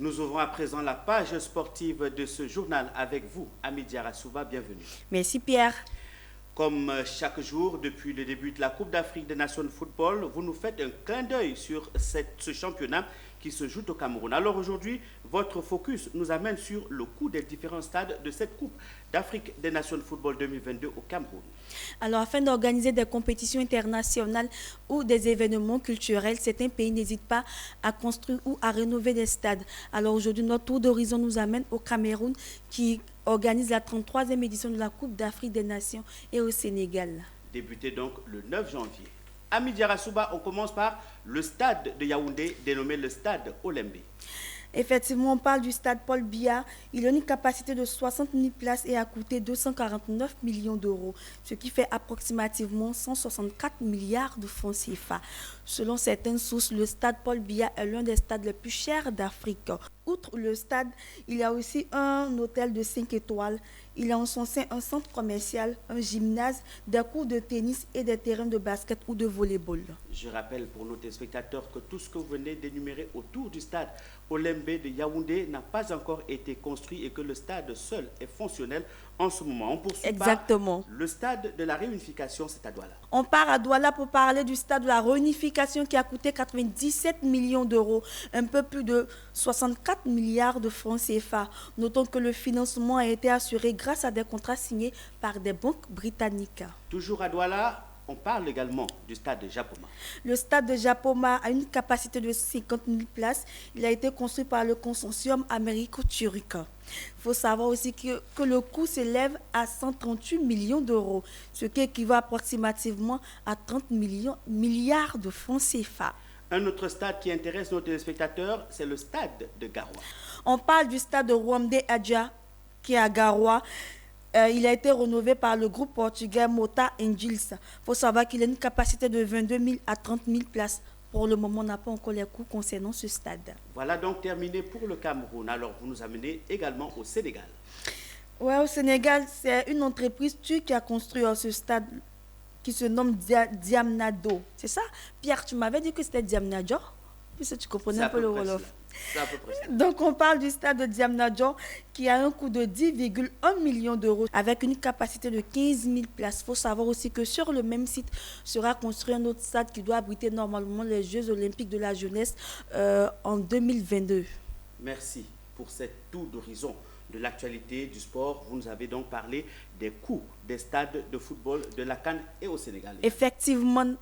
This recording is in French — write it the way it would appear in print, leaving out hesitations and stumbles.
Nous ouvrons à présent la page sportive de ce journal avec vous, Amidi Arasouba, bienvenue. Merci Pierre. Comme chaque jour, depuis le début de la Coupe d'Afrique des Nations de football, vous nous faites un clin d'œil sur ce championnat qui se joue au Cameroun. Alors aujourd'hui, votre focus nous amène sur le coût des différents stades de cette Coupe d'Afrique des Nations de football 2022 au Cameroun. Alors, afin d'organiser des compétitions internationales ou des événements culturels, certains pays n'hésitent pas à construire ou à rénover des stades. Alors aujourd'hui, notre tour d'horizon nous amène au Cameroun qui organise la 33e édition de la Coupe d'Afrique des Nations et au Sénégal. Débuté donc le 9 janvier. À Midi Arasouba, on commence par le stade de Yaoundé, dénommé le stade Olembe. Effectivement, on parle du stade Paul Biya. Il a une capacité de 60 000 places et a coûté 249 millions d'euros, ce qui fait approximativement 164 milliards de francs CFA. Selon certaines sources, le stade Paul Biya est l'un des stades les plus chers d'Afrique. Outre le stade, il y a aussi un hôtel de 5 étoiles. Il a en son sein un centre commercial, un gymnase, des cours de tennis et des terrains de basket ou de volleyball. Je rappelle pour nos téléspectateurs que tout ce que vous venez d'énumérer autour du stade Olembe de Yaoundé n'a pas encore été construit et que le stade seul est fonctionnel en ce moment. On poursuit Exactement. par le stade de la réunification, c'est à Douala. On part à Douala pour parler du stade de la réunification qui a coûté 97 millions d'euros, un peu plus de 64 milliards de francs CFA. Notons que le financement a été assuré grâce à des contrats signés par des banques britanniques. Toujours à Douala, on parle également du stade de Japoma. Le stade de Japoma a une capacité de 50 000 places. Il a été construit par le consortium américo-turc. Il faut savoir aussi que le coût s'élève à 138 millions d'euros, ce qui équivaut approximativement à 30 milliards de francs CFA. Un autre stade qui intéresse nos téléspectateurs, c'est le stade de Garoua. On parle du stade de Rwamde Adja, qui est à Garoua. Il a été rénové par le groupe portugais Mota Engils. Il faut savoir qu'il a une capacité de 22 000 à 30 000 places. Pour le moment, on n'a pas encore les coûts concernant ce stade. Voilà donc terminé pour le Cameroun. Alors, vous nous amenez également au Sénégal. Oui, au Sénégal, c'est une entreprise turque qui a construit ce stade qui se nomme Diamnado. C'est ça? Pierre, tu m'avais dit que c'était Diamnadjo, puisque tu comprenais un peu le Wolof. C'est à peu près ça. Donc, on parle du stade de Diamnadjo qui a un coût de 10,1 millions d'euros avec une capacité de 15 000 places. Il faut savoir aussi que sur le même site sera construit un autre stade qui doit abriter normalement les Jeux olympiques de la jeunesse en 2022. Merci pour cette tour d'horizon de l'actualité du sport. Vous nous avez donc parlé des coûts des stades de football de la CAN et au Sénégal. Effectivement,